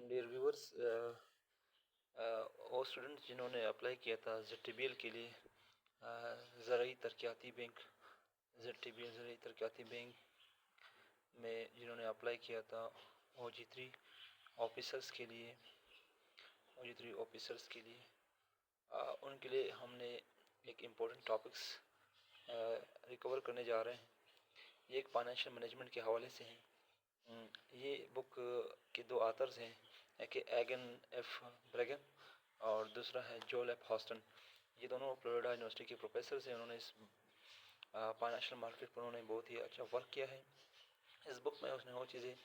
Dear viewers, वो students जिन्होंने apply किया था ZTBL के लिए, ज़राई तरक्याती बैंक, ZTBL ज़राई तरक्याती बैंक में जिन्होंने अप्लाई किया था OG3 ऑफिसर्स के लिए, उनके लिए हमने एक इम्पोर्टेंट टॉपिक्स रिकवर करने जा रहे हैं। ये एक फाइनेंशियल मैनेजमेंट के हवाले से हैं। ये बुक के दो आथर्स हैं, एक एगन एफ ब्रेगन और दूसरा है जोल एफ हॉस्टन। ये दोनों फ्लोरिडा यूनिवर्सिटी के प्रोफेसर हैं। उन्होंने इस फाइनेंशियल मार्केट पर उन्होंने बहुत ही अच्छा वर्क किया है। इस बुक में उसने वो चीज़ें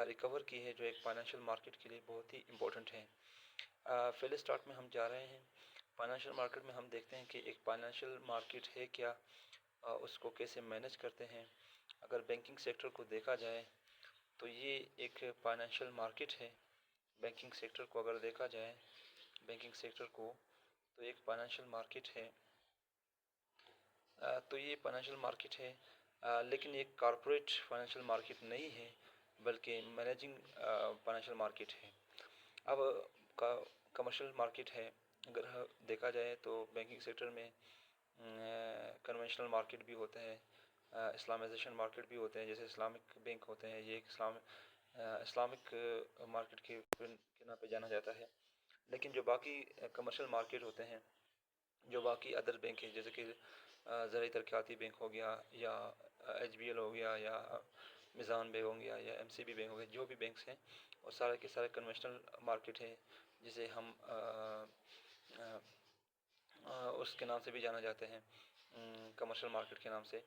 रिकवर की है जो एक फाइनेंशियल मार्केट के लिए बहुत ही इम्पोर्टेंट है। पहले स्टार्ट में हम जा रहे हैं फाइनेंशियल मार्केट में। हम देखते हैं कि एक फाइनेंशियल मार्केट है क्या, उसको कैसे मैनेज करते हैं। अगर बैंकिंग सेक्टर को देखा जाए तो ये एक फाइनेंशियल मार्केट है। बैंकिंग सेक्टर को अगर देखा जाए, बैंकिंग सेक्टर को तो एक फाइनेंशियल मार्केट है। तो ये फाइनेंशियल मार्केट है, लेकिन ये कॉरपोरेट फाइनेंशियल मार्केट नहीं है, बल्कि मैनेजिंग फाइनेंशियल मार्केट है। अब कमर्शियल मार्केट है। अगर देखा जाए तो बैंकिंग सेक्टर में कन्वेंशनल मार्केट भी होते हैं, इस्लामाइजेशन मार्केट भी होते हैं, जैसे इस्लामिक बैंक होते हैं। ये एक इस्लामिक मार्केट के नाम पे जाना जाता है। लेकिन जो बाकी कमर्शियल मार्केट होते हैं, जो बाकी अदर बैंक है, जैसे कि ज़राई तरक्याती बैंक हो गया, या HBL हो गया, या मिज़ान बैंक हो गया, या MCB बैंक हो गया, जो भी बैंक्स हैं वो सारे के सारे कन्वेंशनल मार्केट है, जिसे हम उसके नाम से भी जाना जाते हैं, कमर्शियल मार्केट के नाम से।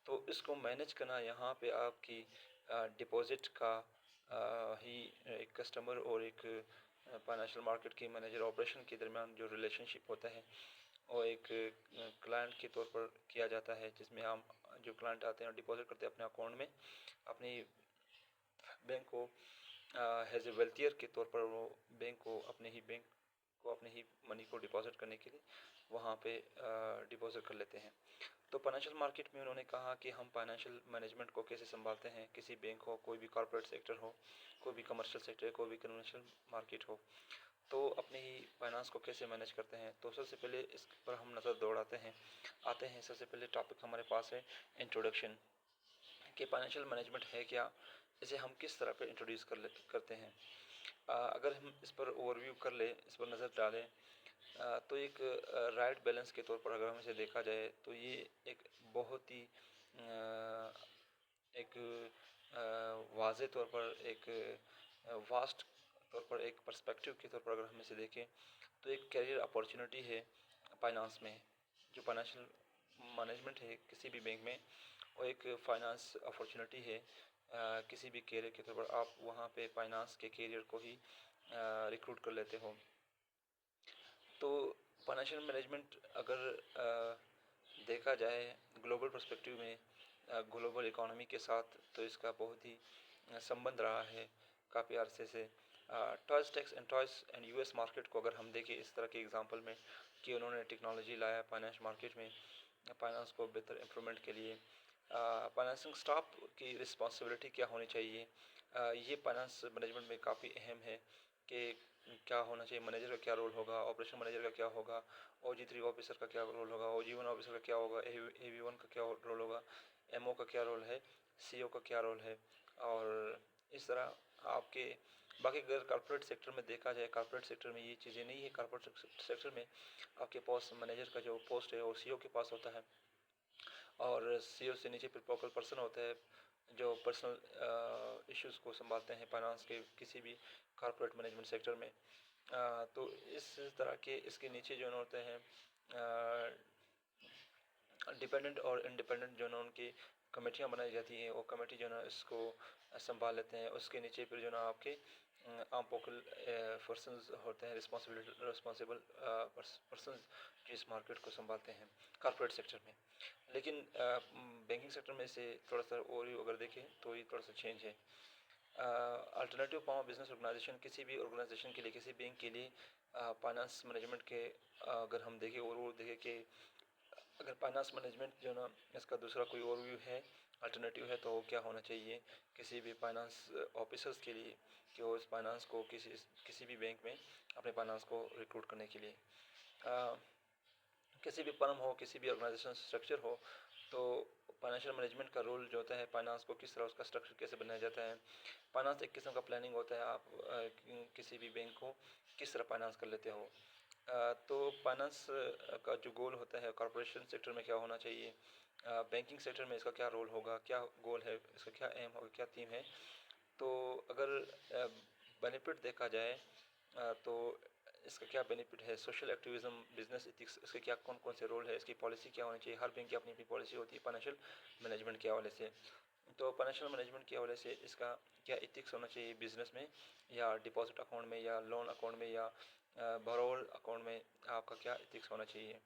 तो इसको मैनेज करना, यहाँ पे आपकी डिपॉजिट का ही एक कस्टमर और एक फाइनेंशियल मार्केट के मैनेजर ऑपरेशन के दरमियान जो रिलेशनशिप होता है वो एक क्लाइंट के तौर पर किया जाता है, जिसमें हम जो क्लाइंट आते हैं डिपॉजिट करते हैं अपने अकाउंट में, अपनी बैंक को एज ए वेल्थियर के तौर पर वो बैंक को अपने ही मनी को डिपॉजिट करने के लिए वहाँ पे डिपॉजिट कर लेते हैं। तो फाइनेंशियल मार्केट में उन्होंने कहा कि हम फाइनेंशियल मैनेजमेंट को कैसे संभालते हैं, किसी बैंक हो, कोई भी कॉर्पोरेट सेक्टर हो, कोई भी कमर्शियल सेक्टर, कोई भी कन्वेंशनल मार्केट हो, तो अपने ही फाइनेंस को कैसे मैनेज करते हैं। तो सबसे पहले इस पर हम नज़र दौड़ाते हैं, आते हैं। सबसे पहले टॉपिक हमारे पास है इंट्रोडक्शन, कि फाइनेंशियल मैनेजमेंट है क्या, इसे हम किस तरह पे इंट्रोड्यूस करते हैं। अगर हम इस पर ओवरव्यू कर ले, इस पर नज़र डालें, तो एक राइट बैलेंस के तौर पर अगर हम इसे देखा जाए तो ये एक बहुत ही एक वाज़े तौर पर, एक वास्ट तौर पर, एक पर्सपेक्टिव के तौर पर अगर हम इसे देखें तो एक कैरियर अपॉर्चुनिटी है फाइनेंस में। जो फाइनेंशियल मैनेजमेंट है किसी भी बैंक में, वो एक फाइनेंस अपॉर्चुनिटी है। किसी भी कैरियर के तौर पर आप वहाँ पे फाइनेंस के कैरियर को ही रिक्रूट कर लेते हो। तो फाइनेंशियल मैनेजमेंट अगर देखा जाए ग्लोबल पर्सपेक्टिव में, ग्लोबल इकोनॉमी के साथ, तो इसका बहुत ही संबंध रहा है काफ़ी अरसे से। Toys tax and toys and US market को अगर हम देखें इस तरह के एग्जांपल में, कि उन्होंने टेक्नोलॉजी लाया फाइनेंस मार्केट में, फाइनेंस को बेहतर इम्प्रूवमेंट के लिए। फाइनेंसिंग स्टाफ की रिस्पॉन्सिबिलिटी क्या होनी चाहिए, ये फाइनेंस मैनेजमेंट में काफ़ी अहम है कि क्या होना चाहिए। मैनेजर का क्या रोल होगा, ऑपरेशन मैनेजर का क्या होगा, OG3 ऑफिसर का क्या रोल होगा, OG1 ऑफिसर का क्या होगा, AV1 का क्या रोल होगा, MO का क्या रोल है, CO का क्या रोल है। और इस तरह आपके बाकी अगर कॉर्पोरेट सेक्टर में देखा जाए, कॉर्पोरेट सेक्टर में ये चीज़ें नहीं है। कॉर्पोरेट सेक्टर में आपके पास मैनेजर का जो पोस्ट है वो CO के पास होता है, और CEO से नीचे फिर फोकल पर्सन होता है जो पर्सनल इश्यूज़ को संभालते हैं फाइनेंस के किसी भी कॉर्पोरेट मैनेजमेंट सेक्टर में। तो इस तरह के इसके नीचे जो होते हैं डिपेंडेंट और इंडिपेंडेंट जो है उनकी कमेटियाँ बनाई जाती हैं, वो कमेटी जो है ना इसको संभाल लेते हैं। उसके नीचे फिर जो ना आपके आम पोकल पर्सनस होते हैं, रिस्पॉन्सिबल पर्सनस जो इस मार्केट को संभालते हैं कॉर्पोरेट सेक्टर में। लेकिन बैंकिंग सेक्टर में से थोड़ा सा और ही अगर देखें तो ये थोड़ा सा चेंज है। Alternative form of business organization, किसी भी ऑर्गेनाइजेशन के लिए, किसी बैंक के लिए फाइनेंस मैनेजमेंट के अगर हम देखें और वो देखें कि अगर फाइनेंस मैनेजमेंट जो ना इसका दूसरा कोई ओवरव्यू है अल्टरनेटिव है तो क्या होना चाहिए किसी भी फाइनेंस ऑफिसर्स के लिए कि वो इस फाइनेंस को किसी भी बैंक में अपने फाइनेंस को रिक्रूट करने के लिए। किसी भी फर्म हो, किसी भी ऑर्गेनाइजेशन स्ट्रक्चर हो, तो फाइनेंशियल मैनेजमेंट का रोल जो होता है, फाइनेंस को किस तरह उसका स्ट्रक्चर कैसे बनाया जाता है। फाइनेंस एक किस्म का प्लानिंग होता है, आप किसी भी बैंक को किस तरह फाइनेंस कर लेते हो। तो फाइनेंस का जो गोल होता है, कॉरपोरेशन सेक्टर में क्या होना चाहिए, बैंकिंग सेक्टर में इसका क्या रोल होगा, क्या गोल है, इसका क्या एम होगा, क्या थीम है। तो अगर बेनिफिट देखा जाए तो इसका क्या बेनिफिट है, सोशल एक्टिविज्म, बिजनेस एथिक्स, इसके क्या कौन कौन से रोल है, इसकी पॉलिसी क्या होनी चाहिए। हर बैंक की अपनी अपनी पॉलिसी होती है फाइनेंशियल मैनेजमेंट के हवाले से। तो फाइनेंशियल मैनेजमेंट के हवाले से इसका क्या एथिक्स होना चाहिए बिजनेस में, या डिपॉजिट अकाउंट में, या लोन अकाउंट में, या बरोल अकाउंट में, आपका क्या एथिक्स होना चाहिए।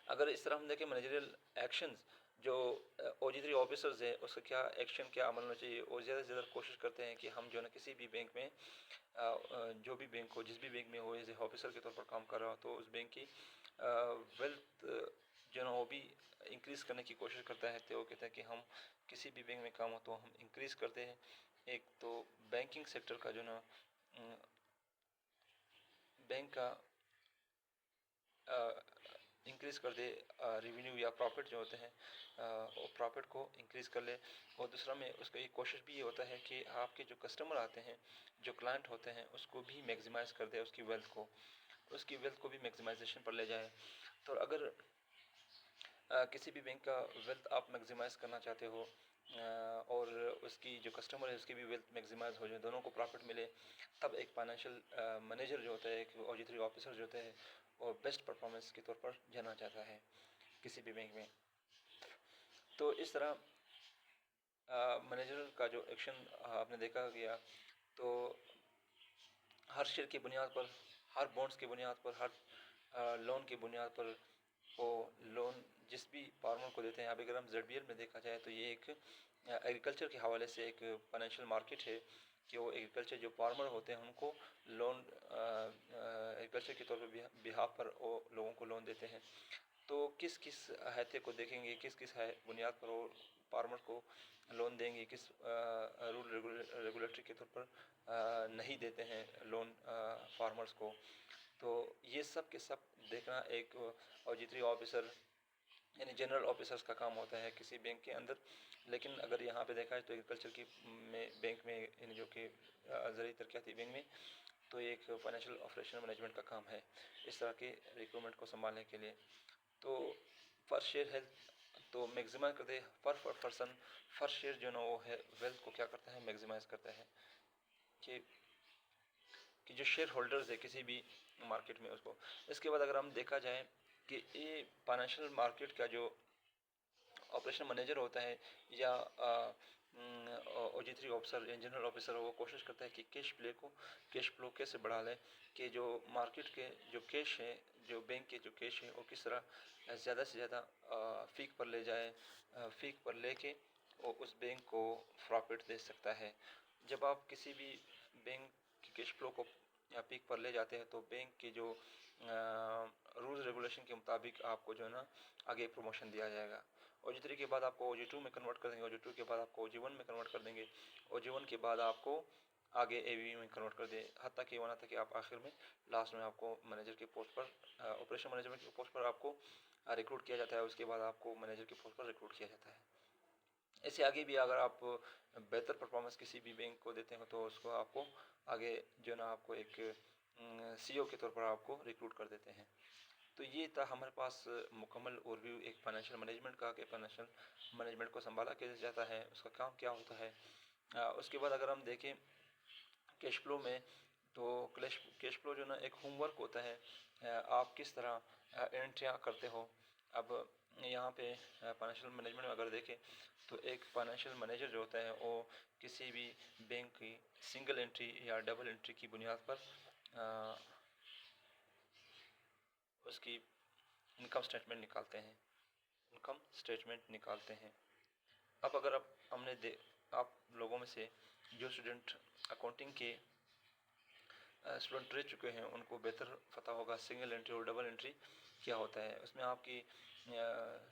अगर इस तरह हम देखें मैनेजरियल एक्शंस, जो OG3 ऑफिसर्स हैं उसका क्या एक्शन, क्या अमल होना चाहिए। वो ज़्यादा से ज़्यादा कोशिश करते हैं कि हम जो है ना किसी भी बैंक में जो भी बैंक हो, जिस भी बैंक में हो, एज ए ऑफिसर के तौर पर काम कर रहा हो, तो उस बैंक की वेल्थ जो ना वो भी इंक्रीज़ करने की कोशिश करता है। तो वो कहता है कि हम किसी भी बैंक में काम हो तो हम इंक्रीज़ करते हैं। एक तो बैंकिंग सेक्टर का जो ना बैंक का इंक्रीज़ कर दे, रेवेन्यू या प्रॉफिट जो होते हैं वो प्रॉफिट को इंक्रीज़ कर ले। और दूसरा में उसका ये कोशिश भी ये होता है कि आपके जो कस्टमर आते हैं, जो क्लाइंट होते हैं, उसको भी मैक्सिमाइज़ कर दे, उसकी वेल्थ को भी मैक्सिमाइजेशन पर ले जाए। तो अगर किसी भी बैंक का वेल्थ आप मैक्सिमाइज़ करना चाहते हो और उसकी जो कस्टमर है उसकी भी वेल्थ मैक्सिमाइज़ हो जाए, दोनों को प्रॉफिट मिले, तब एक फाइनेंशियल मैनेजर जो होता है, एक OG3 ऑफिसर जो होता है, वो बेस्ट परफॉर्मेंस के तौर पर जाना चाहता है किसी भी बैंक में। तो इस तरह मैनेजर का जो एक्शन आपने देखा गया, तो हर शेयर की बुनियाद पर, हर बॉन्ड्स की बुनियाद पर, हर लोन की बुनियाद पर वो लोन जिस भी फार्मर को देते हैं। अभी अगर हम ZBL में देखा जाए तो ये एक एग्रीकल्चर के हवाले से एक फाइनेंशियल मार्केट है कि वो एग्रीकल्चर जो फार्मर होते हैं उनको लोन एग्रीकल्चर के तौर पर बिहाफ पर वो लोगों को लोन देते हैं। तो किस किस हैते को देखेंगे, किस किस बुनियाद पर वो फार्मर को लोन देंगे, किस रूल रेगुलेटरी के तौर पर नहीं देते हैं लोन फार्मर्स को। तो ये सब के सब देखना एक OG3 ऑफिसर यानी जनरल ऑफिसर्स का काम होता है किसी बैंक के अंदर। लेकिन अगर यहाँ पे देखा है तो एग्रीकल्चर की बैंक में यानी जो कि ज़रूरी तरक्याती बैंक में, तो एक फाइनेंशियल ऑपरेशन मैनेजमेंट का काम है इस तरह के रिक्रूटमेंट को संभालने के लिए। तो फर्स्ट शेयर हेल्थ तो मैक्सिमाइज करते हैं, पर पर्सन फर्स्ट शेयर जो ना वो है वेल्थ को क्या करता है, मैक्सिमाइज करता है कि जो शेयर होल्डर्स है किसी भी मार्केट में उसको। इसके बाद अगर हम देखा जाए कि ये फाइनेंशियल मार्केट का जो ऑपरेशन मैनेजर होता है या OG3 ऑफिसर या जनरल ऑफिसर, वो कोशिश करता है कि कैश फ्लो कैसे बढ़ा ले, कि जो मार्केट के जो कैश है, जो बैंक के जो कैश है, वो किस तरह ज़्यादा से ज़्यादा पीक पर ले जाए, पीक पर लेके वो उस बैंक को प्रॉफिट दे सकता है। जब आप किसी भी बैंक के कैश फ्लो को या पीक पर ले जाते हैं तो बैंक के जो रूल्स रेगुलेशन के मुताबिक आपको जो है ना आगे प्रमोशन दिया जाएगा। OG3 के बाद आपको OG2 में कन्वर्ट कर देंगे, OG2 के बाद आपको OG1 में कन्वर्ट कर देंगे, OG1 के बाद आपको आगे AV में कन्वर्ट कर दें, हत्ता कि वहाँ तक कि आप आखिर में लास्ट में आपको मैनेजर के पोस्ट पर, ऑपरेशन मैनेजमेंट के पोस्ट पर आपको रिक्रूट किया जाता है। उसके बाद आपको मैनेजर के पोस्ट पर रिक्रूट किया जाता है। इससे आगे भी अगर आप बेहतर परफॉर्मेंस किसी भी बैंक को देते हो तो उसको आपको आगे जो ना आपको एक CEO के तौर पर आपको रिक्रूट कर देते हैं। तो ये था हमारे पास मुकम्मल ओवरव्यू एक फाइनेंशियल मैनेजमेंट का, कि फाइनेंशियल मैनेजमेंट को संभाला कैसे जाता है, उसका काम क्या होता है। उसके बाद अगर हम देखें कैश फ्लो में, तो कैश फ्लो जो ना एक होमवर्क होता है, आप किस तरह एंट्रियाँ करते हो। अब यहाँ पे फाइनेंशियल मैनेजमेंट में अगर देखें तो एक फाइनेंशियल मैनेजर जो होता है वो किसी भी बैंक की सिंगल एंट्री या डबल एंट्री की बुनियाद पर उसकी इनकम स्टेटमेंट निकालते हैं। अब अगर आप लोगों में से जो स्टूडेंट अकाउंटिंग के स्टूडेंट रह चुके हैं उनको बेहतर पता होगा सिंगल एंट्री और डबल एंट्री क्या होता है। उसमें आपकी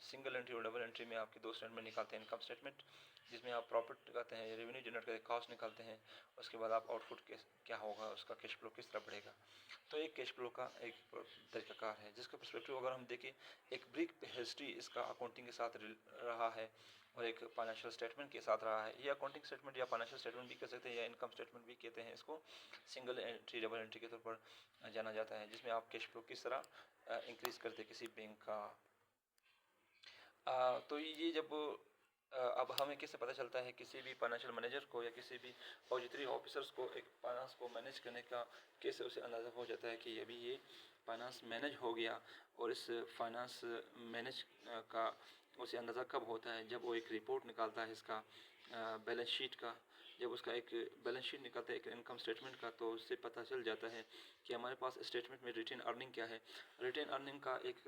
सिंगल एंट्री और डबल एंट्री में आपकी दो स्टेटमेंट निकालते हैं। इनकम स्टेटमेंट जिसमें आप प्रॉफिट निकालते हैं, रेवेन्यू जनरेट करके कॉस्ट निकालते हैं, उसके बाद आप आउटपुट क्या होगा, उसका कैश फ्लो किस तरह बढ़ेगा। तो एक कैश फ्लो का एक तरीकाकार है जिसका पर्सपेक्टिव अगर हम देखें, एक ब्रीफ हिस्ट्री इसका अकाउंटिंग के साथ रहा है और एक फाइनेंशियल स्टेटमेंट के साथ रहा है। ये अकाउंटिंग स्टेटमेंट या फाइनेंशियल स्टेटमेंट भी कह सकते हैं या इनकम स्टेटमेंट भी कहते हैं। इसको सिंगल एंट्री डबल एंट्री के तौर पर जाना जाता है, जिसमें आप कैश फ्लो किस तरह इंक्रीज करते किसी बैंक का। तो ये जब अब हमें कैसे पता चलता है किसी भी फाइनेंशियल मैनेजर को या किसी भी ऑडिटरी ऑफिसर्स को एक फाइनेंस को मैनेज करने का कैसे उसे अंदाज़ा हो जाता है कि अभी ये फाइनेंस मैनेज हो गया। और इस फाइनेंस मैनेज का उसे अंदाज़ा कब होता है, जब वो एक रिपोर्ट निकालता है इसका बैलेंस शीट का। जब उसका एक बैलेंस शीट निकलता है एक इनकम स्टेटमेंट का, तो उससे पता चल जाता है कि हमारे पास स्टेटमेंट में रिटेन अर्निंग क्या है। रिटेन अर्निंग का एक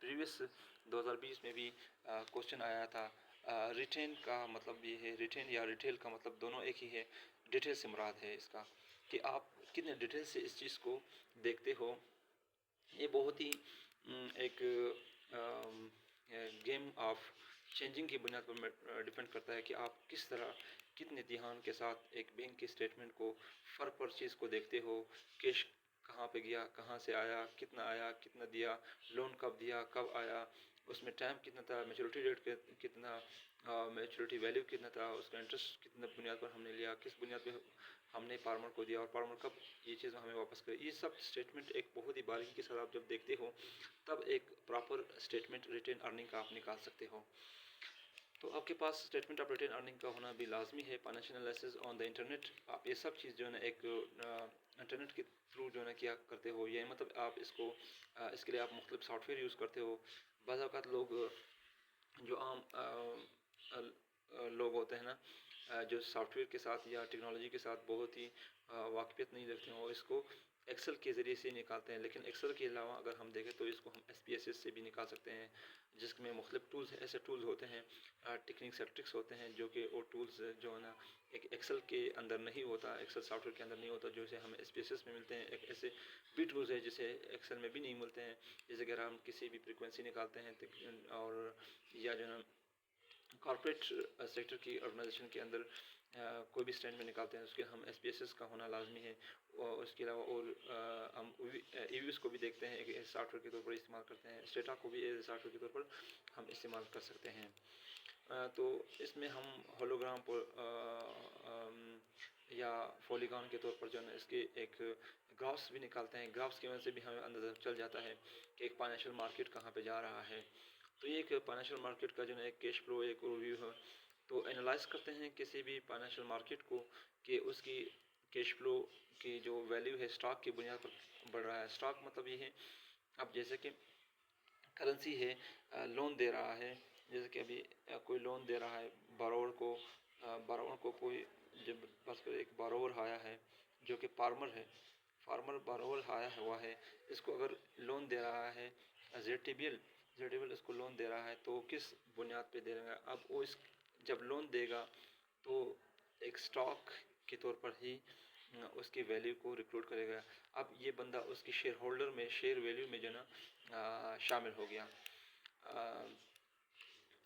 प्रीवियस 2020 में भी क्वेश्चन आया था। रिटेन का मतलब ये है, रिटेन या रिटेल का मतलब दोनों एक ही है। डिटेल से मुराद है इसका कि आप कितने डिटेल से इस चीज़ को देखते हो। ये बहुत ही एक गेम ऑफ चेंजिंग की बुनियाद पर डिपेंड करता है कि आप किस तरह कितने ध्यान के साथ एक बैंक के स्टेटमेंट को पर चीज़ को देखते हो। कैश कहाँ पे गया, कहाँ से आया, कितना दिया, लोन कब दिया, कब आया, उसमें टाइम कितना था, मैच्योरिटी रेट कितना, मैच्योरिटी वैल्यू कितना था, उसका इंटरेस्ट कितना बुनियाद पर हमने लिया, किस बुनियाद पे हमने फार्मर को दिया और फार्मर कब ये चीज़ हमें वापस करे। ये सब स्टेटमेंट एक बहुत ही बारीकी के साथ आप जब देखते हो तब एक प्रॉपर स्टेटमेंट रिटेन अर्निंग का आप निकाल सकते हो। तो आपके पास स्टेटमेंट ऑफ रिटेन अर्निंग का होना भी लाजमी है। Financial analysis on the internet, आप ये सब चीज़ जो है ना एक इंटरनेट के थ्रू जो है ना क्या करते हो, ये मतलब आप इसको इसके लिए आप मुख्तलिफ सॉफ्टवेयर यूज़ करते हो। बाज़ औक़ात लोग जो आम लोग होते हैं ना, जो सॉफ्टवेयर के साथ या टेक्नोलॉजी के साथ बहुत ही वाकफियत नहीं रखते हैं और इसको एक्सेल के ज़रिए से निकालते हैं। लेकिन एक्सेल के अलावा अगर हम देखें तो इसको हम SPSS से भी निकाल सकते हैं, जिसमें मुख्तलिफ टूल्स ऐसे टूल्स होते हैं, टेक्निक्स एंड ट्रिक्स होते हैं, जो कि वो टूल्स जो है ना एक एक्सेल के अंदर नहीं होता, एक्सेल सॉफ्टवेयर के अंदर नहीं होता, जो से हमें SPSS में मिलते हैं। एक ऐसे भी टूल्स है जिसे एक्सेल में भी नहीं मिलते हैं। जैसे अगर हम किसी भी फ्रिक्वेंसी निकालते हैं और या जो है कॉर्पोरेट सेक्टर की ऑर्गेनाइजेशन के अंदर कोई भी स्टैंडमेंट निकालते हैं, उसके हम SPSS का होना लाजमी है। और उसके अलावा और हम EVS को भी देखते हैं, एक सॉफ्टवेयर के तौर पर इस्तेमाल करते हैं। स्टेटा को भी सॉफ्टवेयर के तौर पर हम इस्तेमाल कर सकते हैं। तो इसमें हम होलोग्राम या पॉलीगॉन के तौर पर जो है इसके एक ग्राफ्स भी निकालते हैं। ग्राफ्स की वजह से भी हमें अंदाज़ा चल जाता है कि एक फाइनेंशियल मार्केट कहाँ पे जा रहा है। तो ये एक फाइनेंशियल मार्केट का जो है एक कैश फ्लो एक ओवरव्यू है। तो एनालाइज करते हैं किसी भी फाइनेंशियल मार्केट को कि उसकी कैश फ्लो की जो वैल्यू है स्टॉक की बुनियाद पर बढ़ रहा है। स्टॉक मतलब ये है, अब जैसे कि करेंसी है, लोन दे रहा है, जैसे कि अभी कोई लोन दे रहा है बारोवर को कोई, जब बस एक बारोवर आया है जो कि फार्मर बारोवर आया हुआ है, इसको अगर लोन दे रहा है जेटीबीएल इसको लोन दे रहा है, तो किस बुनियाद पे दे रहा है। अब वो इस जब लोन देगा तो एक स्टॉक के तौर पर ही उसकी वैल्यू को रिक्रूट करेगा। अब ये बंदा उसकी शेयर वैल्यू में जो ना शामिल हो गया।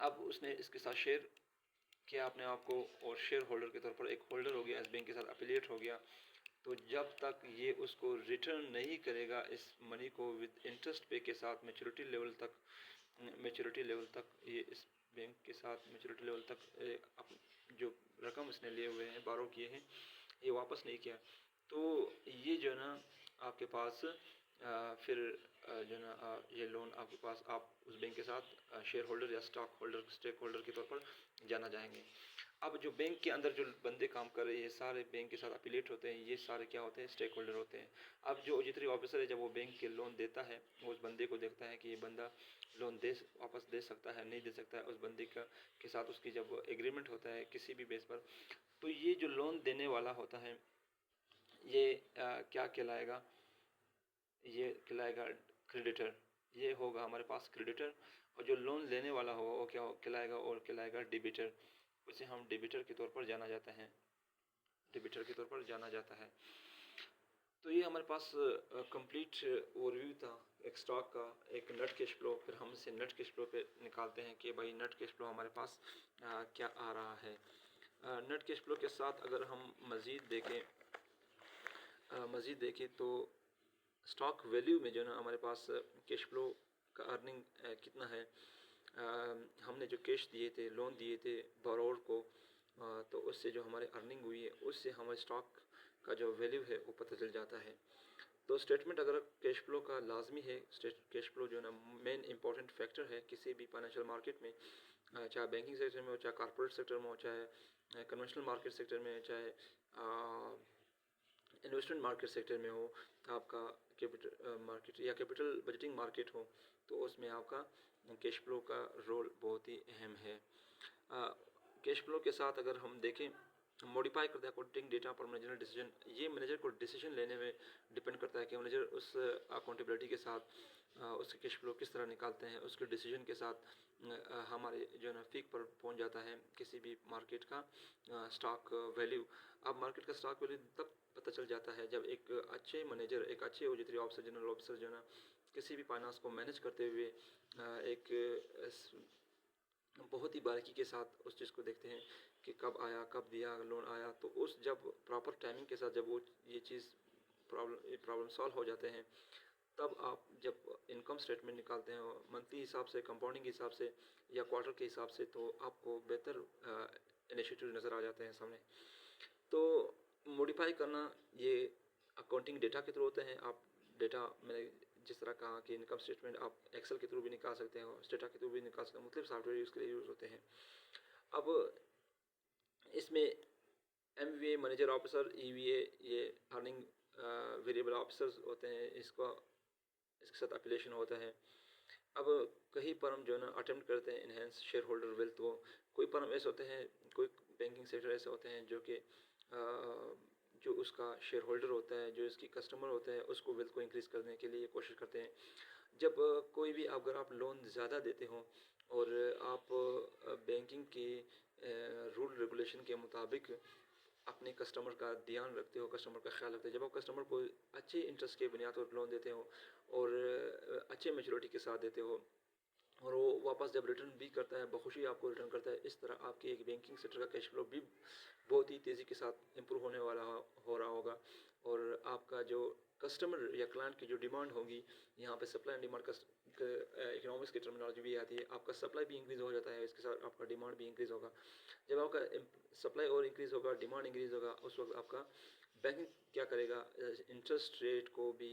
अब उसने इसके साथ शेयर किया अपने आप को और शेयर होल्डर के तौर पर एक होल्डर हो गया, इस बैंक के साथ एफिलिएट हो गया। तो जब तक ये उसको रिटर्न नहीं करेगा इस मनी को विद इंटरेस्ट पे के साथ मैच्योरिटी लेवल तक ये इस बैंक के साथ मैच्योरिटी लेवल तक जो रकम इसने लिए हुए हैं, बारो किए हैं, ये वापस नहीं किया, तो ये जो है ना आपके पास फिर जो है ना ये लोन आपके पास आप उस बैंक के साथ शेयर होल्डर या स्टेक होल्डर के तौर पर जाना जाएंगे। अब जो बैंक के अंदर जो बंदे काम कर रहे हैं सारे बैंक के साथ एफिलिएट होते हैं, ये सारे क्या होते हैं, स्टेक होल्डर होते हैं। अब जो ऑडिटरी ऑफिसर है जब वो बैंक के लोन देता है, वो उस बंदे को देखता है कि ये बंदा लोन वापस दे सकता है नहीं दे सकता है। उस बंदे के साथ उसकी जब एग्रीमेंट होता है किसी भी बेस पर, तो ये जो लोन देने वाला होता है ये क्या कहलाएगा, ये कहलाएगा क्रेडिटर। ये होगा हमारे पास क्रेडिटर। और जो लोन लेने वाला होगा वो क्या कहलाएगा, और कहलाएगा डेबिटर। उसे हम डेबिटर के तौर पर जाना जाता है। तो ये हमारे पास कंप्लीट ओवरव्यू था एक स्टॉक का, एक नेट कैश फ्लो। फिर हम इसे नेट कैश फ्लो पे निकालते हैं कि भाई नेट कैश फ्लो हमारे पास क्या आ रहा है। नेट कैश फ्लो के साथ अगर हम मज़ीद देखें तो स्टॉक वैल्यू में जो है ना हमारे पास कैश फ्लो का अर्निंग कितना है। हमने जो कैश दिए थे, लोन दिए थे बोरोवर को, तो उससे जो हमारे अर्निंग हुई है उससे हमारे स्टॉक का जो वैल्यू है वो पता चल जाता है। तो स्टेटमेंट अगर कैश फ्लो का लाजमी है, कैश फ्लो जो है ना मेन इंपॉर्टेंट फैक्टर है किसी भी फाइनेंशियल मार्केट में, चाहे बैंकिंग सेक्टर में हो, चाहे कॉर्पोरेट सेक्टर में हो, चाहे कन्वेंशनल मार्केट सेक्टर में, चाहे इन्वेस्टमेंट मार्केट सेक्टर में हो, आपका कैपिटल मार्केट या कैपिटल बजटिंग मार्केट हो, तो उसमें आपका कैश फ्लो का रोल बहुत ही अहम है। कैश फ्लो के साथ अगर हम देखें, मॉडिफाई करता है अकाउंटिंग डेटा पर मैनेजर डिसीजन। ये मैनेजर को डिसीजन लेने में डिपेंड करता है कि मैनेजर उस अकाउंटेबिलिटी के साथ उसके कैश फ्लो किस तरह निकालते हैं। उसके डिसीजन के साथ हमारे जो है ना पीक पर पहुंच जाता है किसी भी मार्केट का स्टॉक वैल्यू। अब मार्केट का स्टॉक वैल्यू तब पता चल जाता है जब एक अच्छे मैनेजर, एक अच्छे ऑडिटरी ऑफिसर, जनरल ऑफिसर जो है ना किसी भी फाइनेंस को मैनेज करते हुए एक बहुत ही बारीकी के साथ उस चीज़ को देखते हैं कि कब आया, कब दिया लोन आया। तो उस जब प्रॉपर टाइमिंग के साथ जब वो ये चीज़ प्रॉब्लम सॉल्व हो जाते हैं, तब आप जब इनकम स्टेटमेंट निकालते हैं मंथली हिसाब से, कंपाउंडिंग के हिसाब से या क्वार्टर के हिसाब से, तो आपको बेहतर इनिशिएटिव नज़र आ जाते हैं सामने। तो मॉडिफाई करना ये अकाउंटिंग डेटा के थ्रू होते हैं। आप डेटा, मैंने जिस तरह कहा कि इनकम स्टेटमेंट आप एक्सेल के थ्रू भी निकाल सकते हो, डेटा के थ्रू भी निकाल सकते हो, मुख्तलिफ सॉफ्टवेयर उसके लिए यूज़ होते हैं। अब इसमें MVA मैनेजर ऑफिसर, EVA ये अर्निंग वेरिएबल ऑफिसर्स होते हैं, इसके साथ एफिलिएशन होता है। अब कई फर्म जो है ना अटेम्प्ट करते हैं इनहेंस शेयर होल्डर वेल्थ। वो कोई फर्म ऐसे होते हैं, कोई बैंकिंग सेक्टर ऐसे होते हैं जो कि जो उसका शेयर होल्डर होता है, जो इसकी कस्टमर होता है, उसको वेल्थ को इंक्रीज़ करने के लिए कोशिश करते हैं। जब कोई भी अगर आप लोन ज़्यादा देते हो और आप बैंकिंग के रूल रेगुलेशन के मुताबिक अपने कस्टमर का ध्यान रखते हो, कस्टमर का ख्याल रखते हो, जब आप कस्टमर को अच्छे इंटरेस्ट के बुनियाद पर लोन देते हो और अच्छे मेच्योरिटी के साथ देते हो और वो वापस जब रिटर्न भी करता है, बखुशी आपको रिटर्न करता है, इस तरह आपकी एक बैंकिंग सेक्टर का कैश फ्लो भी बहुत ही तेज़ी के साथ इम्प्रूव होने वाला हो रहा होगा। और आपका जो कस्टमर या क्लाइंट की जो डिमांड होगी, यहाँ पे सप्लाई एंड डिमांड का इकोनॉमिक्स की टर्मिनोलॉजी भी आती है, आपका सप्लाई भी इंक्रीज़ हो जाता है, इसके साथ आपका डिमांड भी इंक्रीज़ होगा। जब आपका सप्लाई और इंक्रीज़ होगा, डिमांड इंक्रीज़ होगा, उस वक्त आपका बैंकिंग क्या करेगा, इंटरेस्ट रेट को भी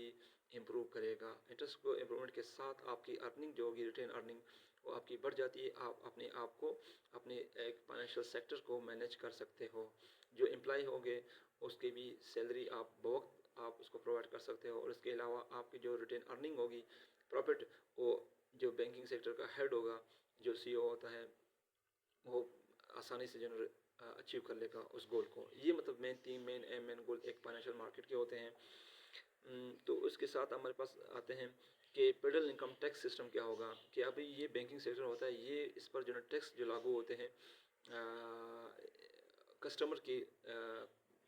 इम्प्रूव करेगा। इंटरेस्ट को इम्प्रूवमेंट के साथ आपकी अर्निंग जो होगी, रिटेन अर्निंग, वो आपकी बढ़ जाती है। आप अपने आप को, अपने एक फाइनेंशियल सेक्टर को मैनेज कर सकते हो। जो एम्प्लॉय होंगे उसकी भी सैलरी आप बवक्त आप उसको प्रोवाइड कर सकते हो। और इसके अलावा आपकी जो रिटेन अर्निंग होगी, प्रॉफिट, वो जो बैंकिंग सेक्टर का हेड होगा, जो CEO होता है, वो आसानी से जो अचीव कर लेगा उस गोल को। ये मतलब मेन गोल एक फाइनेंशियल मार्केट के होते हैं। तो उसके साथ हमारे पास आते हैं कि फेडरल इनकम टैक्स सिस्टम क्या होगा। कि अभी ये बैंकिंग सेक्टर होता है, ये इस पर जो है टैक्स जो लागू होते हैं कस्टमर की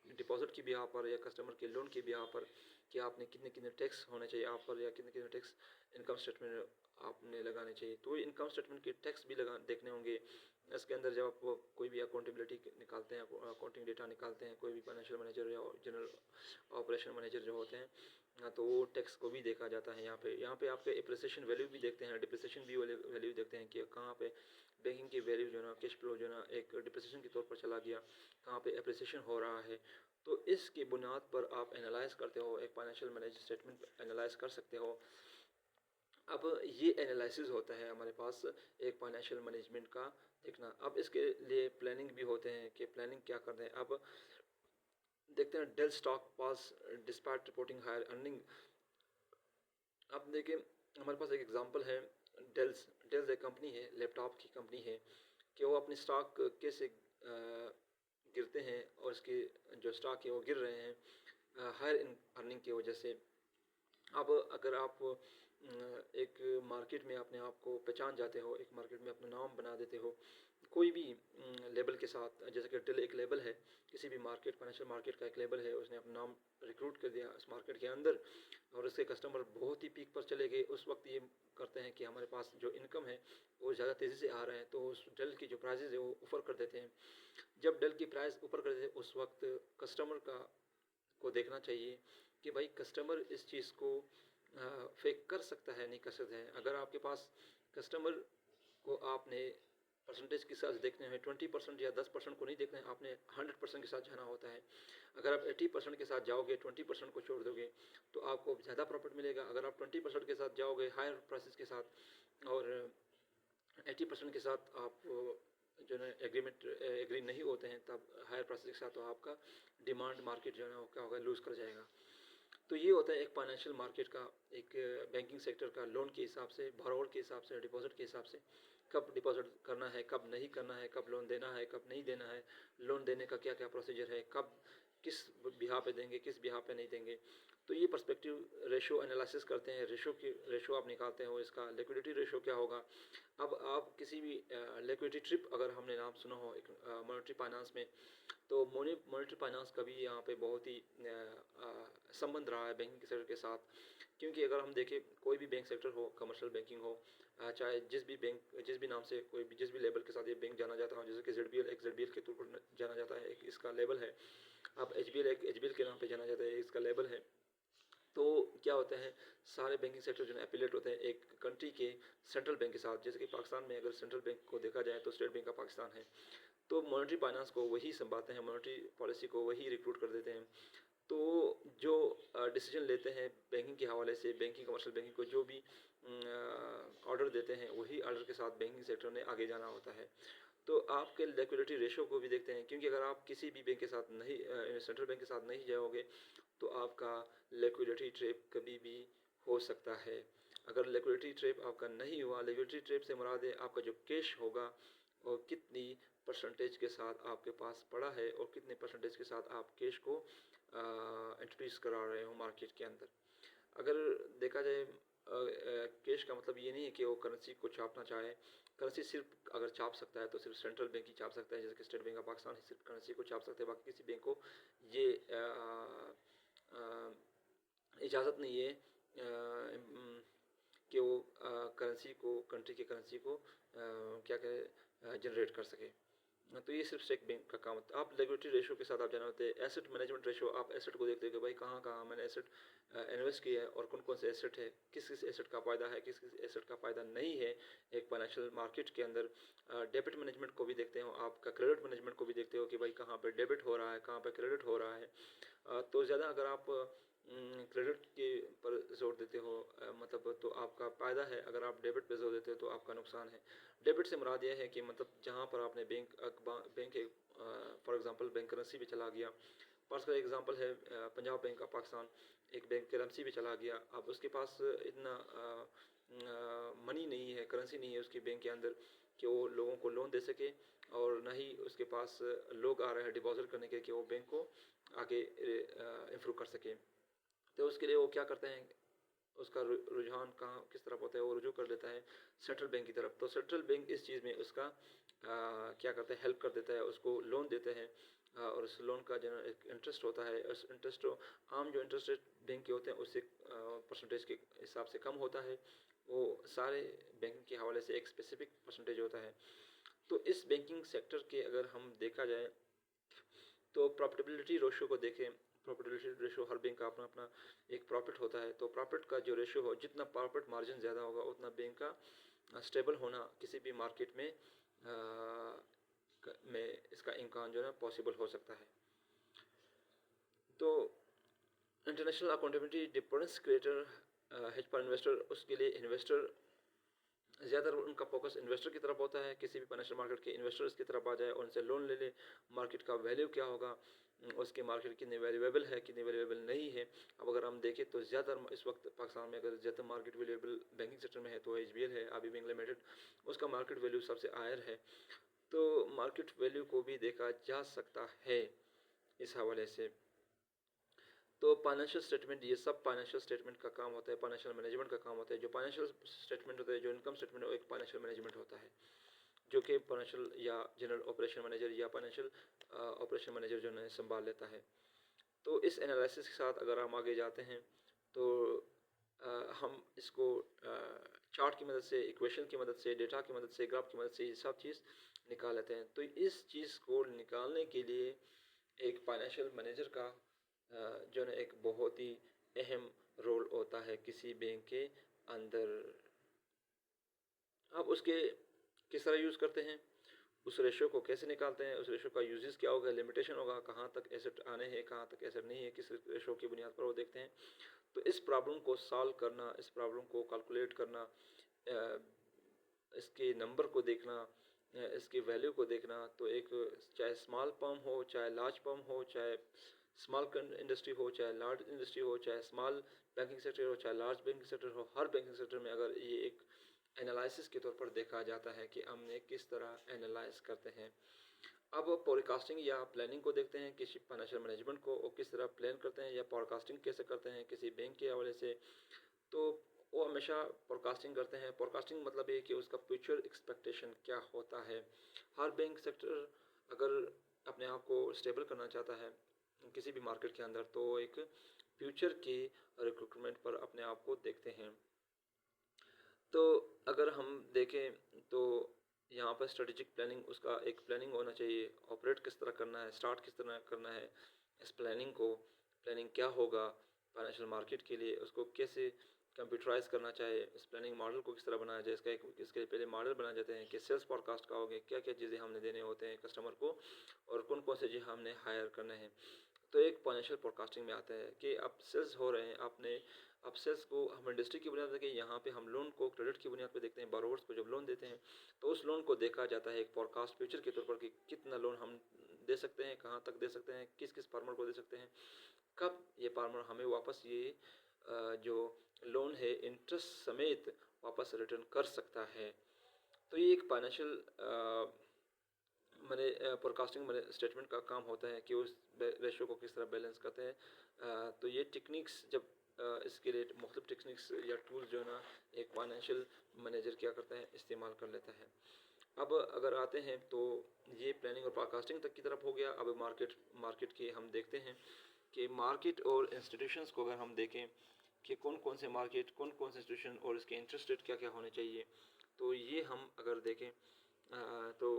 डिपॉजिट की ब्याह पर या कस्टमर के लोन की ब्याह पर, कि आपने कितने कितने टैक्स होने चाहिए आप पर, या कितने कितने टैक्स इनकम स्टेटमेंट आपने लगाने चाहिए। तो इनकम स्टेटमेंट के टैक्स भी देखने होंगे। इसके अंदर जब आप कोई भी अकाउंटेबिलिटी निकालते हैं, अकाउंटिंग डेटा निकालते हैं, कोई भी फाइनेंशियल मैनेजर या जनरल ऑपरेशन मैनेजर जो होते हैं, तो वो टैक्स को भी देखा जाता है। यहाँ पे आपके एप्रिसिएशन वैल्यू भी देखते हैं, डिप्रिसिएशन भी वैल्यू देखते हैं कि कहाँ पे बैंकिंग की वैल्यू जो है ना, कैश फ्लो जो है ना एक डिप्रिसिएशन के तौर पर चला गया, कहाँ पे एप्रिसिएशन हो रहा है। तो इसकी बुनियाद पर आप एनालाइज करते हो, एक फाइनेंशियल मैनेजर स्टेटमेंट एनालाइज कर सकते हो। अब ये एनालिसिस होता है हमारे पास एक फाइनेंशियल मैनेजमेंट का देखना। अब इसके लिए प्लानिंग भी होते हैं कि प्लानिंग क्या करते हैं। अब देखते हैं डेल स्टॉक पास डिस्पैच रिपोर्टिंग हायर अर्निंग। अब देखिए हमारे पास एक एग्जांपल है, डेल्स एक कंपनी है, लैपटॉप की कंपनी है, कि वो अपने स्टॉक कैसे गिरते हैं और इसके जो स्टॉक है वो गिर रहे हैं हायर अर्निंग की वजह से। अब अगर आप एक मार्केट में अपने आप को पहचान जाते हो, एक मार्केट में अपना नाम बना देते हो कोई भी लेबल के साथ, जैसे कि डेल एक लेबल है, किसी भी मार्केट, फाइनेंशियल मार्केट का एक लेबल है, उसने अपना नाम रिक्रूट कर दिया इस मार्केट के अंदर और उसके कस्टमर बहुत ही पीक पर चले गए। उस वक्त ये करते हैं कि हमारे पास जो इनकम है वो ज़्यादा तेज़ी से आ रहा है, तो उस डेल की जो प्राइजेज़ है वो ऊपर कर देते हैं। जब डेल की प्राइस ऊपर कर देते हैं उस वक्त कस्टमर को देखना चाहिए कि भाई कस्टमर इस चीज़ को फेक कर सकता है नहीं कर सकता है। अगर आपके पास कस्टमर को आपने परसेंटेज के साथ देखने हैं, 20% या 10% को नहीं देखना है, आपने 100% के साथ जाना होता है। अगर आप 80% के साथ जाओगे, 20% को छोड़ दोगे तो आपको ज़्यादा प्रॉफिट मिलेगा। अगर आप 20% के साथ जाओगे हायर प्राइसेस के साथ और 80% के साथ आप जो है एग्री नहीं होते हैं तब हायर प्राइसेस के साथ, तो आपका डिमांड मार्केट जो है ना क्या होगा, लूज़ कर जाएगा। तो ये होता है एक फाइनेंशियल मार्केट का, एक बैंकिंग सेक्टर का, लोन के हिसाब से, बोरोवर के हिसाब से, डिपॉजिट के हिसाब से, कब डिपॉजिट करना है, कब नहीं करना है, कब लोन देना है, कब नहीं देना है, लोन देने का क्या क्या प्रोसीजर है, कब किस बिहा पे देंगे, किस बिहा पे नहीं देंगे। तो ये पर्सपेक्टिव रेशो एनालिसिस करते हैं, रेशो आप निकालते हो, इसका लिक्विडिटी रेशो क्या होगा। अब आप किसी भी लिक्विडिटी ट्रिप अगर हमने नाम सुना हो एक मॉनेटरी फाइनेंस में, तो मॉनेटरी फाइनेंस का भी यहाँ पे बहुत ही संबंध रहा है बैंकिंग सेक्टर के साथ। क्योंकि अगर हम देखें कोई भी बैंक सेक्टर हो, कमर्शियल बैंकिंग हो, चाहे जिस भी नाम से कोई भी जिस भी लेवल के साथ ये बैंक जाना जाता है, जैसे कि ZBL के तौर पर जाना जाता है, एक इसका लेवल है। अब HBL के नाम पे जाना जाता है, इसका लेवल है। तो क्या होता है, सारे बैंकिंग सेक्टर जो है एफिलेट होते हैं एक कंट्री के सेंट्रल बैंक के साथ। जैसे कि पाकिस्तान में अगर सेंट्रल बैंक को देखा जाए तो स्टेट बैंक ऑफ पाकिस्तान है, तो मॉनेटरी फाइनेंस को वही संभालते हैं, मॉनेटरी पॉलिसी को वही रिक्रूट कर देते हैं। तो जो डिसीजन लेते हैं बैंकिंग के हवाले से, बैंकिंग कमर्शियल बैंकिंग को जो भी ऑर्डर देते हैं, वही ऑर्डर के साथ बैंकिंग सेक्टर ने आगे जाना होता है। तो आपके लिक्विडिटी रेशो को भी देखते हैं, क्योंकि अगर आप किसी भी बैंक के साथ नहीं, सेंट्रल बैंक के साथ नहीं जाओगे तो आपका लिक्विडिटी ट्रैप कभी भी हो सकता है। अगर लिक्विडिटी ट्रैप आपका नहीं हुआ, लिक्विडिटी ट्रैप से मुराद है आपका जो कैश होगा और कितनी परसेंटेज के साथ आपके पास पड़ा है और कितने परसेंटेज के साथ आप कैश को इंट्रोड्यूस करा रहे हो मार्केट के अंदर। अगर देखा जाए कैश का मतलब ये नहीं है कि वो करेंसी को छापना चाहे। करेंसी सिर्फ अगर छाप सकता है तो सिर्फ सेंट्रल बैंक ही छाप सकता है, जैसे कि स्टेट बैंक ऑफ पाकिस्तान ही सिर्फ करेंसी को छाप सकते हैं, बाकी किसी बैंक को ये इजाज़त नहीं है कि वो करेंसी को, कंट्री की करेंसी को क्या कहे, जनरेट कर सके। तो ये सिर्फ स्टेट बैंक का काम होता है। आप लिक्विडिटी रेशो के साथ आप जाना होते हैं। एसेट मैनेजमेंट रेशो, आप एसेट को देखते हो कि भाई कहाँ कहाँ मैंने एसेट इन्वेस्ट किया है और कौन कौन से एसेट है, किस किस एसेट का फ़ायदा है, किस किस एसेट का फ़ायदा नहीं है एक फाइनेंशियल मार्केट के अंदर। डेबिट मैनेजमेंट को भी देखते हो, आपका क्रेडिट मैनेजमेंट को भी देखते हो कि भाई कहाँ पे डेबिट हो रहा है, कहाँ पे क्रेडिट हो रहा है। तो ज़्यादा अगर आप क्रेडिट के पर जोर देते हो मतलब तो आपका फ़ायदा है, अगर आप डेबिट पे जोर देते हो तो आपका नुकसान है। डेबिट से मुराद यह है कि मतलब जहाँ पर आपने bank for example bank currency पे चला गया। फर्स्ट का एग्जांपल है पंजाब बैंक ऑफ पाकिस्तान, एक बैंक करेंसी पे चला गया। अब उसके पास इतना मनी नहीं है, करेंसी नहीं है उसके बैंक के अंदर कि वो लोगों को लोन दे सके, और ना ही उसके पास लोग आ रहे हैं डिपॉजिट करने के कि वो बैंक को आगे इम्प्रूव कर सके। तो उसके लिए वो क्या करते हैं, उसका रुझान कहाँ किस तरफ होता है, वो रुजू कर लेता है सेंट्रल बैंक की तरफ। तो सेंट्रल बैंक इस चीज़ में उसका क्या करता है, हेल्प कर देता है, उसको लोन देते हैं। और उस लोन का जो एक इंटरेस्ट होता है, उस इंटरेस्ट आम जो इंटरेस्ट रेट बैंक के होते हैं उससे परसेंटेज के हिसाब से कम होता है। वो सारे बैंक के हवाले से एक स्पेसिफिक परसेंटेज होता है। तो इस बैंकिंग सेक्टर के अगर हम देखा जाए तो प्रॉफिटेबिलिटी रेशो को देखें। प्रॉफिटेबिलिटी रेशो हर बैंक का अपना अपना एक प्रॉफिट होता है। तो प्रॉफिट का जो रेशो हो, जितना प्रॉफिट मार्जिन ज़्यादा होगा उतना बैंक का स्टेबल होना किसी भी मार्केट में इसका इम्कान जो है पॉसिबल हो सकता है। तो international accountability difference creator hedge fund investor, उसके लिए इन्वेस्टर ज़्यादा उनका फोकस इन्वेस्टर की तरफ होता है। किसी भी फाइनेंशियल मार्केट के इन्वेस्टर्स की तरफ आ जाए, उनसे लोन ले ले, मार्केट का वैल्यू क्या होगा, उसके मार्केट कितनी वैल्यूएबल है, कितनी वैल्यूएबल नहीं है। अब अगर हम देखें तो ज़्यादा इस वक्त पाकिस्तान में अगर ज़्यादा मार्केट वैल्यूएबल बैंकिंग सेक्टर में है तो HBL है, आबी बैंक लिमिटेड, उसका मार्केट वैल्यू सबसे हायर है। तो मार्केट वैल्यू को भी देखा जा सकता है इस हवाले से। तो फाइनेंशियल स्टेटमेंट, ये सब फाइनेंशियल स्टेटमेंट का काम होता है, फाइनेंशियल मैनेजमेंट का काम होता है। जो फाइनेंशियल स्टेटमेंट होता है, जो इनकम स्टेटमेंट है, वो एक फाइनेंशियल मैनेजमेंट होता है। जो कि फाइनेंशियल या जनरल ऑपरेशन मैनेजर या फाइनेंशियल ऑपरेशन मैनेजर जो है संभाल लेता है। तो इस एनालिसिस के साथ अगर हम आगे जाते हैं तो हम इसको चार्ट की मदद से, इक्वेशन की मदद से, डेटा की मदद से, ग्राफ की मदद से ये सब चीज़ निकाल लेते हैं। तो इस चीज़ को निकालने के लिए एक फाइनेंशियल मैनेजर का जो है एक बहुत ही अहम रोल होता है किसी बैंक के अंदर। अब उसके किस तरह यूज़ करते हैं, उस रेशो को कैसे निकालते हैं, उस रेशो का यूजेस क्या होगा, लिमिटेशन होगा, कहाँ तक एसेट आने हैं, कहाँ तक एसेट नहीं है, किस रेशो की बुनियाद पर वो देखते हैं। तो इस प्रॉब्लम को सॉल्व करना, इस प्रॉब्लम को कैलकुलेट करना, इसके नंबर को देखना, इसकी वैल्यू को देखना, तो एक चाहे स्मॉल फर्म हो, चाहे लार्ज फर्म हो, चाहे स्मॉल इंडस्ट्री हो, चाहे लार्ज इंडस्ट्री हो, चाहे स्मॉल बैंकिंग सेक्टर हो, चाहे लार्ज बैंकिंग सेक्टर हो, हर बैंकिंग सेक्टर में अगर ये एक एनालिसिस के तौर पर देखा जाता है कि हमने किस तरह एनालाइज करते हैं। अब फोरकास्टिंग या प्लानिंग को देखते हैं, किसी फाइनेंशियल मैनेजमेंट को वो किस तरह प्लान करते हैं या फोरकास्टिंग कैसे करते हैं किसी बैंक के हवाले से। तो वो हमेशा फोरकास्टिंग करते हैं। फोरकास्टिंग मतलब ये कि उसका फ्यूचर एक्सपेक्टेशन क्या होता है। हर बैंक सेक्टर अगर अपने आप को स्टेबल करना चाहता है किसी भी मार्केट के अंदर, तो एक फ्यूचर की रिक्रूटमेंट पर अपने आप को देखते हैं। तो अगर हम देखें तो यहाँ पर स्ट्रेटेजिक प्लानिंग, उसका एक प्लानिंग होना चाहिए, ऑपरेट किस तरह करना है, स्टार्ट किस तरह करना है इस प्लानिंग को, प्लानिंग क्या होगा फाइनेंशियल मार्केट के लिए, उसको कैसे कंप्यूटराइज करना चाहिए, इस प्लानिंग मॉडल को किस तरह बनाया जाए, इसके पहले मॉडल बनाए जाते हैं कि सेल्स फॉरकास्ट का होगा, क्या क्या चीज़ें हमने देने होते हैं कस्टमर को और कौन कौन से चीज़ हमने हायर करने हैं। तो एक फाइनेंशियल फोरकास्टिंग में आता है कि अब सेल्स हो रहे हैं, आपने अब सेल्स को हम इंडस्ट्री की बुनियाद पर कि यहाँ पे हम लोन को क्रेडिट की बुनियाद पर देखते हैं, बोरोवर्स को जब लोन देते हैं तो उस लोन को देखा जाता है एक फोरकास्ट फ्यूचर के तौर पर कि कितना लोन हम दे सकते हैं, कहाँ तक दे सकते हैं, किस किस फार्मर को दे सकते हैं, कब ये फार्मर हमें वापस ये जो लोन है इंटरेस्ट समेत वापस रिटर्न कर सकता है। तो ये एक फाइनेंशियल मैंने फोरकास्टिंग मैंने स्टेटमेंट का काम होता है कि उस रेशो को किस तरह बैलेंस करते हैं। तो ये टेक्निक्स जब इसके लिए मुख्तलिफ टेक्निक्स या टूल्स जो है ना एक फाइनेंशियल मैनेजर क्या करता है इस्तेमाल कर लेता है। अब अगर आते हैं तो ये प्लानिंग और फोरकास्टिंग तक की तरफ हो गया। अब मार्केट की हम देखते हैं कि मार्केट और इंस्टीट्यूशंस को अगर हम देखें कि कौन कौन से मार्केट, कौन कौन से इंस्टीट्यूशन और इसके इंटरेस्ट रेट क्या क्या होने चाहिए, तो ये हम अगर देखें तो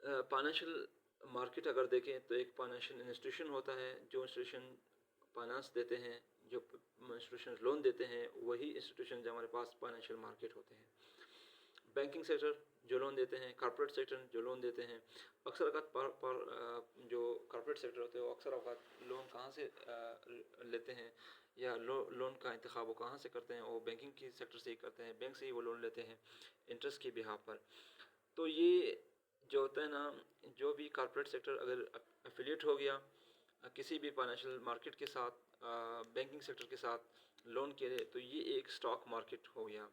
फाइनेंशियल मार्केट अगर देखें तो एक फाइनेंशियल इंस्टीट्यूशन होता है, जो इंस्टीट्यूशन फाइनेंस देते हैं, जो इंस्टीट्यूशन लोन देते हैं, वही इंस्टीट्यूशन जो हमारे पास फाइनेंशियल मार्केट होते हैं। बैंकिंग सेक्टर जो लोन देते हैं, कॉर्पोरेट सेक्टर जो लोन देते हैं। अक्सर अवकात पर जो कॉर्पोरेट सेक्टर होते हैं वो अक्सर अवकात लोन कहाँ से लेते हैं या लोन का इंतखाब वो कहाँ से करते हैं, वो बैंकिंग की सेक्टर से ही करते हैं, बैंक से ही वो लोन लेते हैं इंटरेस्ट की बिहाफ पर। तो ये जो होता है ना, जो भी कॉर्पोरेट सेक्टर अगर एफिलिएट हो गया किसी भी फाइनेंशियल मार्केट के साथ, बैंकिंग सेक्टर के साथ लोन के लिए, तो ये एक स्टॉक मार्केट हो गया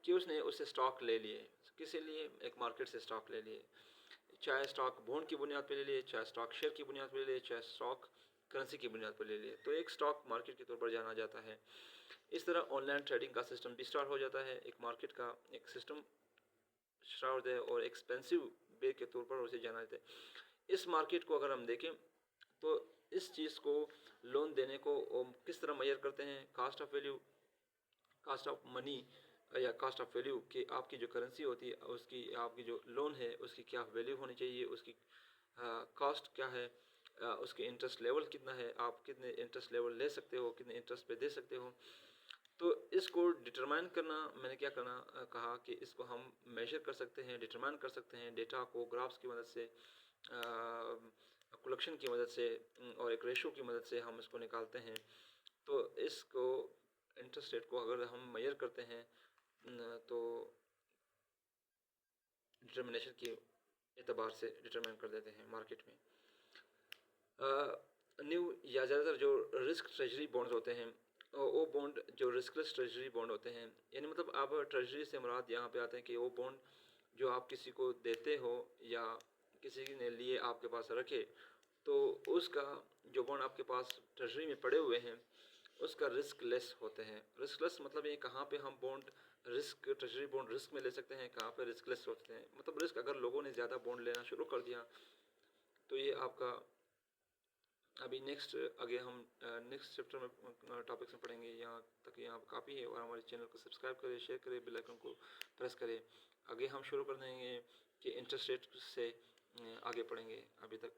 कि उसने उससे स्टॉक ले लिए, किसी लिए एक मार्केट से स्टॉक ले लिए, चाहे स्टॉक बॉन्ड की बुनियाद पर ले लिए, चाहे स्टॉक शेयर की बुनियाद पर ले लिए, चाहे स्टॉक करेंसी की बुनियाद पर ले लिए, तो एक स्टॉक मार्केट के तौर पर जाना जाता है। इस तरह ऑनलाइन ट्रेडिंग का सिस्टम भी स्टार्ट हो जाता है, एक मार्केट का एक सिस्टम स्टार्ट होता है और एक्सपेंसिव वे के तौर पर उसे जाना जाता है। इस मार्केट को अगर हम देखें तो इस चीज़ को लोन देने को किस तरह मेजर करते हैं, cost of value, cost of money या कास्ट ऑफ वैल्यू कि आपकी जो करेंसी होती है उसकी, आपकी जो लोन है उसकी क्या वैल्यू होनी चाहिए, उसकी कॉस्ट क्या है, उसके इंटरेस्ट लेवल कितना है, आप कितने इंटरेस्ट लेवल ले सकते हो, कितने इंटरेस्ट पे दे सकते हो। तो इसको डिटरमाइन करना, मैंने क्या करना कहा कि इसको हम मेजर कर सकते हैं, डिटरमाइन कर सकते हैं, डेटा को ग्राफ्स की मदद से, कलेक्शन की मदद से और एक रेशो की मदद से हम इसको निकालते हैं। तो इसको इंटरेस्ट रेट को अगर हम मेजर करते हैं तो डिटर्मिनेशन के एतबार से डिटरमाइन कर देते हैं मार्केट में। न्यू या ज़्यादातर जो रिस्क ट्रेजरी बॉन्ड्स होते हैं वो बॉन्ड जो रिस्कलेस ट्रेजरी बॉन्ड होते हैं, यानी मतलब आप ट्रेजरी से मुराद यहाँ पे आते हैं कि वो बॉन्ड जो आप किसी को देते हो या किसी ने लिए आपके पास रखे, तो उसका जो बॉन्ड आपके पास ट्रेजरी में पड़े हुए हैं उसका रिस्क लेस होते हैं। रिस्क लेस मतलब ये कहाँ पे हम bond risk, treasury bond risk में ले सकते हैं, कहाँ पे रिस्कलेस होते हैं। मतलब रिस्क अगर लोगों ने ज़्यादा बॉन्ड लेना शुरू कर दिया तो ये आपका अभी नेक्स्ट आगे हम नेक्स्ट चैप्टर में टॉपिक्स में पढ़ेंगे। यहाँ तक यहाँ काफ़ी है, और हमारे चैनल को सब्सक्राइब करें, शेयर करें, बेल आइकन को प्रेस करें। आगे हम शुरू कर देंगे कि इंटरेस्ट रेट से आगे पढ़ेंगे। अभी तक